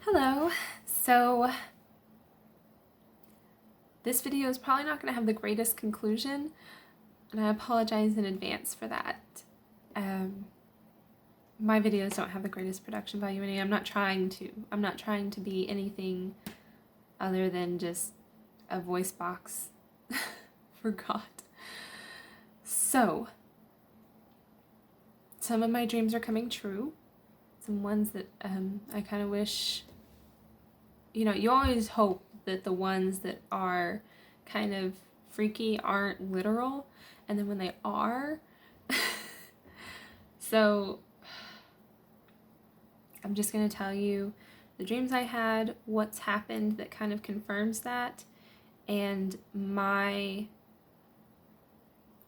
Hello. So this video is probably not going to have the greatest conclusion, and I apologize in advance for that. My videos don't have the greatest production value anyway. I'm not trying to be anything other than just a voice box for God. So, some of my dreams are coming true. Some ones that I kind of wish, you always hope that the ones that are kind of freaky aren't literal, and then when they are, so I'm just going to tell you the dreams I had, what's happened that kind of confirms that, and my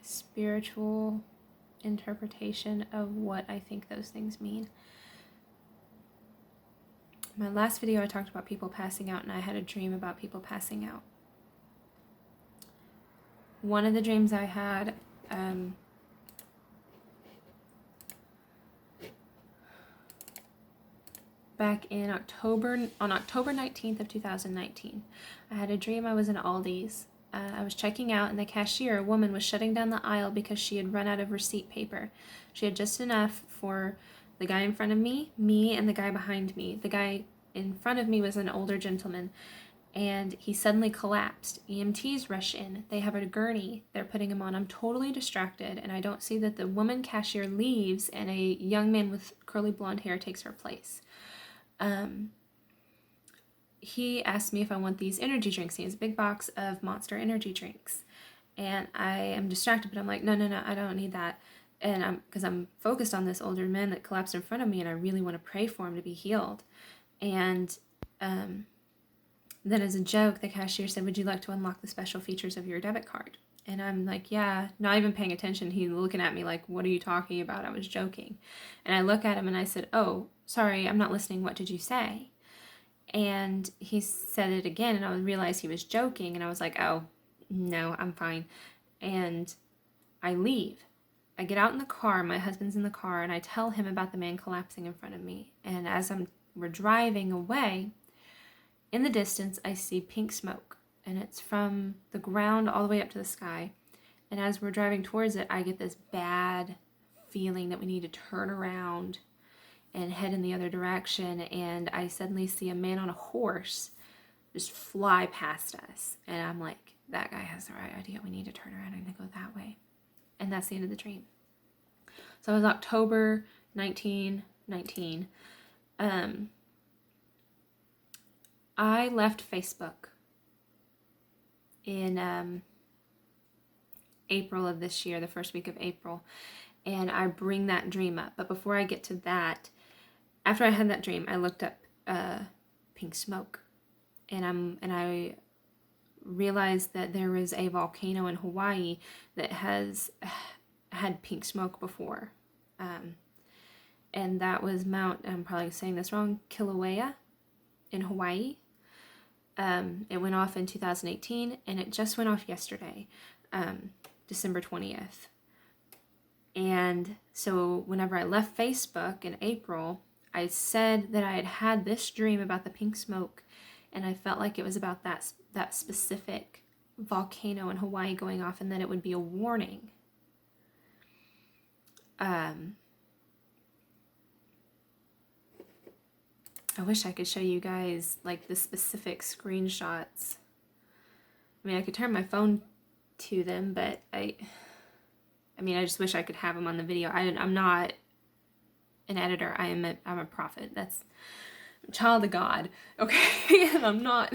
spiritual interpretation of what I think those things mean. My last video I talked about people passing out, and I had a dream about people passing out. One of the dreams I had, back in October 19th of 2019, I had a dream I was in Aldi's. I was checking out, and the cashier, a woman, was shutting down the aisle because she had run out of receipt paper. She had just enough for the guy in front of me, and the guy behind me. The guy in front of me was an older gentleman, and he suddenly collapsed. EMTs rush in. They have a gurney. They're putting him on. I'm totally distracted, and I don't see that the woman cashier leaves, and a young man with curly blonde hair takes her place. He asked me if I want these energy drinks. He has a big box of Monster energy drinks. And I am distracted, but I'm like, no, I don't need that. And because I'm focused on this older man that collapsed in front of me, and I really want to pray for him to be healed. And then as a joke, the cashier said, "Would you like to unlock the special features of your debit card?" And I'm like, yeah, not even paying attention. He's looking at me like, what are you talking about? I was joking. And I look at him and I said, "Oh, sorry, I'm not listening. What did you say?" And he said it again, and I realized he was joking, and I was like, oh, no, I'm fine. And I leave. I get out in the car, my husband's in the car, and I tell him about the man collapsing in front of me. And as we're driving away, in the distance, I see pink smoke, and it's from the ground all the way up to the sky. And as we're driving towards it, I get this bad feeling that we need to turn around and head in the other direction, and I suddenly see a man on a horse just fly past us, and I'm like, that guy has the right idea. We need to turn around and go that way. And that's the end of the dream. So it was October 1919. I left Facebook in April of this year, the first week of April, and I bring that dream up. But before I get to that, after I had that dream, I looked up pink smoke, and I realized that there was a volcano in Hawaii that has had pink smoke before, and that was Mount, I'm probably saying this wrong, Kilauea in Hawaii. It went off in 2018, and it just went off yesterday, December 20th. And so whenever I left Facebook in April, I said that I had had this dream about the pink smoke, and I felt like it was about that specific volcano in Hawaii going off, and that it would be a warning. I wish I could show you guys like the specific screenshots. I mean, I could turn my phone to them, but I mean, I just wish I could have them on the video. I'm not an editor. I'm a prophet. I'm a child of God, okay? And I'm not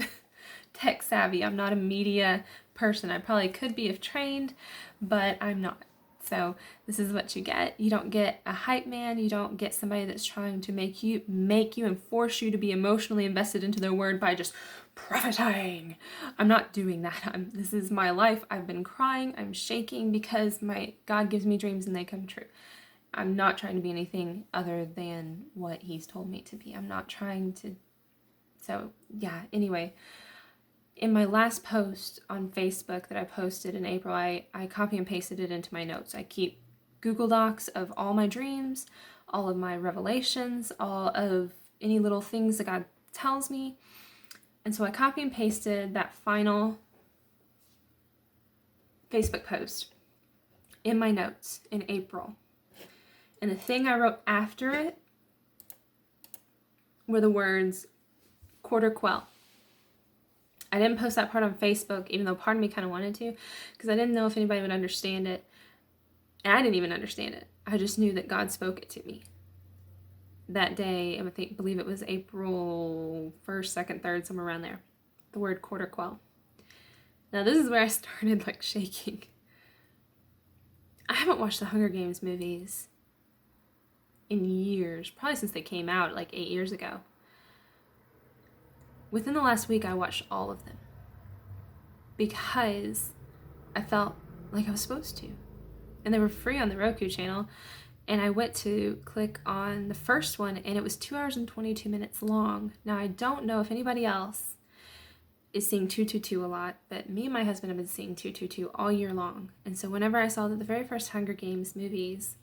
tech savvy. I'm not a media person. I probably could be if trained, but I'm not. So this is what you get. You don't get a hype man. You don't get somebody that's trying to make you and force you to be emotionally invested into their word by just prophesying. I'm not doing that. This is my life. I've been crying. I'm shaking because my God gives me dreams and they come true. I'm not trying to be anything other than what he's told me to be. I'm not trying to. So yeah, anyway, in my last post on Facebook that I posted in April, I copy and pasted it into my notes. I keep Google Docs of all my dreams, all of my revelations, all of any little things that God tells me. And so I copy and pasted that final Facebook post in my notes in April. And the thing I wrote after it were the words, quarter quell. I didn't post that part on Facebook, even though part of me kind of wanted to, because I didn't know if anybody would understand it. And I didn't even understand it. I just knew that God spoke it to me that day. I believe it was April 1st, 2nd, 3rd, somewhere around there. The word quarter quell. Now this is where I started like shaking. I haven't watched the Hunger Games movies in years, probably since they came out like 8 years ago. Within the last week, I watched all of them because I felt like I was supposed to. And they were free on the Roku channel. And I went to click on the first one, and it was 2 hours and 22 minutes long. Now, I don't know if anybody else is seeing 222 a lot, but me and my husband have been seeing 222 all year long. And so whenever I saw that the very first Hunger Games movies,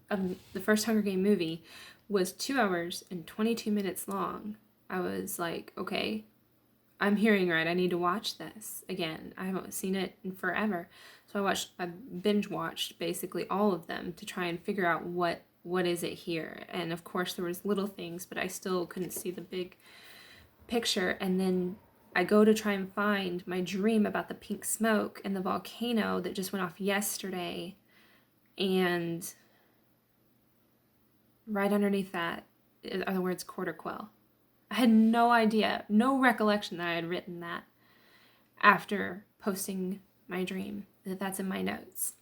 the first Hunger Game movie was 2 hours and 22 minutes long, I was like, okay, I'm hearing right. I need to watch this again. I haven't seen it in forever. So I binge watched basically all of them to try and figure out what is it here. And of course there was little things, but I still couldn't see the big picture. And then I go to try and find my dream about the pink smoke and the volcano that just went off yesterday. And right underneath that are the words quarter quell. I had no idea, no recollection that I had written that after posting my dream, that's in my notes.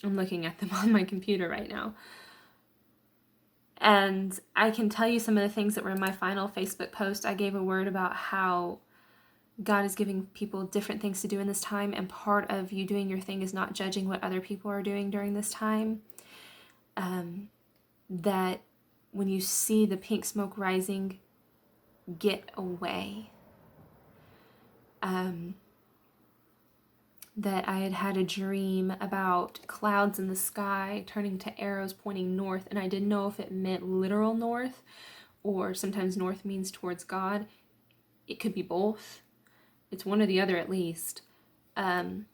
I'm looking at them on my computer right now. And I can tell you some of the things that were in my final Facebook post. I gave a word about how God is giving people different things to do in this time, and part of you doing your thing is not judging what other people are doing during this time. That when you see the pink smoke rising, get away. That I had a dream about clouds in the sky turning to arrows pointing north, and I didn't know if it meant literal north, or sometimes north means towards God. It could be both. It's one or the other at least. And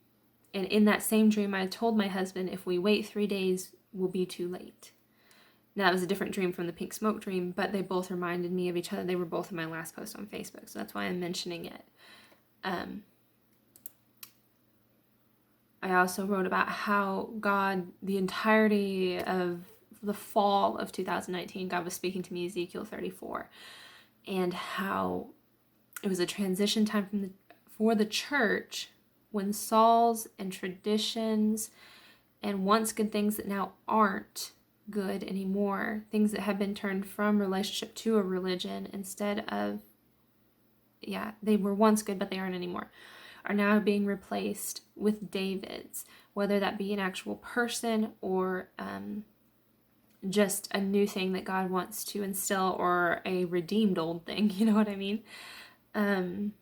in that same dream, I told my husband, if we wait 3 days, we'll be too late. Now, that was a different dream from the pink smoke dream, but they both reminded me of each other. They were both in my last post on Facebook, so that's why I'm mentioning it. I also wrote about how God, the entirety of the fall of 2019, God was speaking to me, Ezekiel 34, and how it was a transition time for the church when Sauls and traditions and once good things that now aren't good anymore, things that have been turned from relationship to a religion instead of, they were once good but they aren't anymore, are now being replaced with David's, whether that be an actual person or just a new thing that God wants to instill, or a redeemed old thing, you know what I mean? And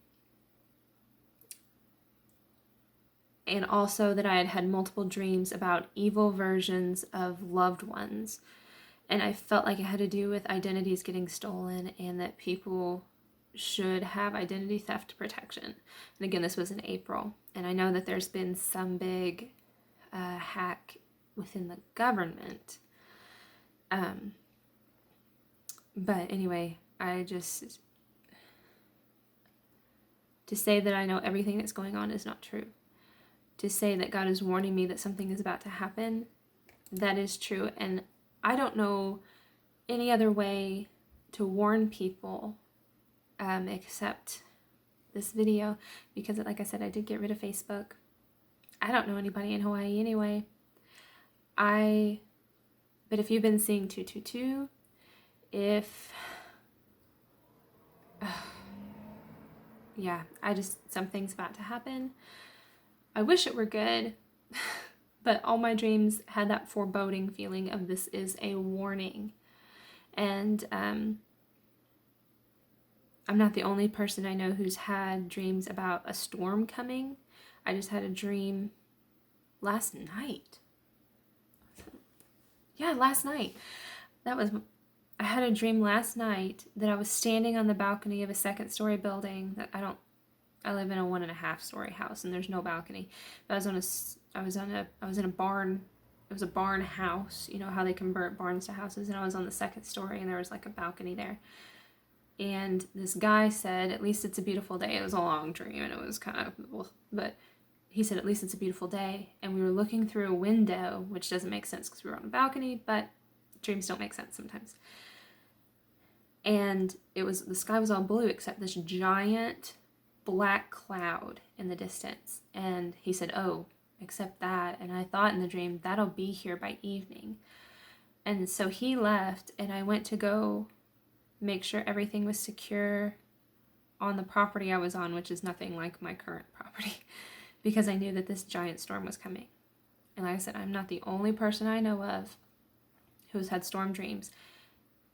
also that I had had multiple dreams about evil versions of loved ones. And I felt like it had to do with identities getting stolen, and that people should have identity theft protection. And again, this was in April. And I know that there's been some big hack within the government. But anyway, to say that I know everything that's going on is not true. To say that God is warning me that something is about to happen, that is true. And I don't know any other way to warn people except this video, because like I said, I did get rid of Facebook. I don't know anybody in Hawaii anyway. But if you've been seeing 222, something's about to happen. I wish it were good, but all my dreams had that foreboding feeling of this is a warning. And I'm not the only person I know who's had dreams about a storm coming. I just had a dream last night. Yeah, last night. That was I had a dream last night that I was standing on the balcony of a second-story building that I live in a 1.5-story house and there's no balcony. But I was in a barn. It was a barn house. You know how they convert barns to houses, and I was on the second story and there was like a balcony there. And this guy said, "At least it's a beautiful day." It was a long dream and it was kind of, but he said, "At least it's a beautiful day." And we were looking through a window, which doesn't make sense because we were on a balcony, but dreams don't make sense sometimes. And the sky was all blue except this giant black cloud in the distance. And he said, "Oh, except that." And I thought in the dream, that'll be here by evening. And so he left and I went to go make sure everything was secure on the property I was on, which is nothing like my current property, because I knew that this giant storm was coming. And like I said, I'm not the only person I know of who's had storm dreams.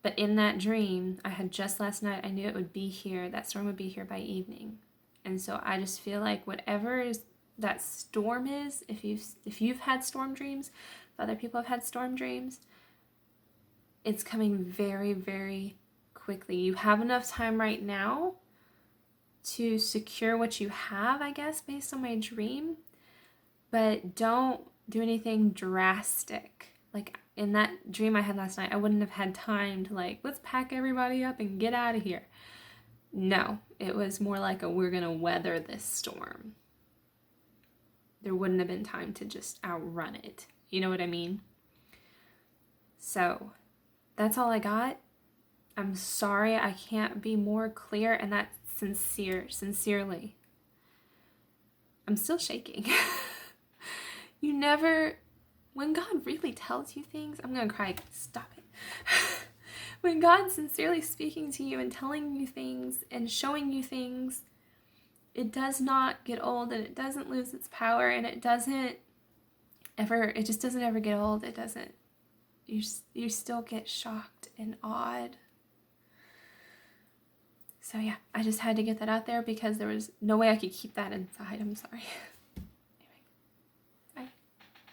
But in that dream I had just last night, I knew it would be here. That storm would be here by evening. And so I just feel like whatever is that storm is, if you've had storm dreams, if other people have had storm dreams, it's coming very, very quickly. You have enough time right now to secure what you have, I guess, based on my dream, but don't do anything drastic. Like in that dream I had last night, I wouldn't have had time to like, let's pack everybody up and get out of here. No, it was more like we're gonna weather this storm. There wouldn't have been time to just outrun it. You know what I mean? So that's all I got. I'm sorry I can't be more clear, and that's sincerely. I'm still shaking. When God really tells you things, I'm gonna cry, stop it. When God's sincerely speaking to you and telling you things and showing you things, it does not get old and it doesn't lose its power and it just doesn't ever get old. It doesn't. You still get shocked and awed. So yeah, I just had to get that out there because there was no way I could keep that inside. I'm sorry.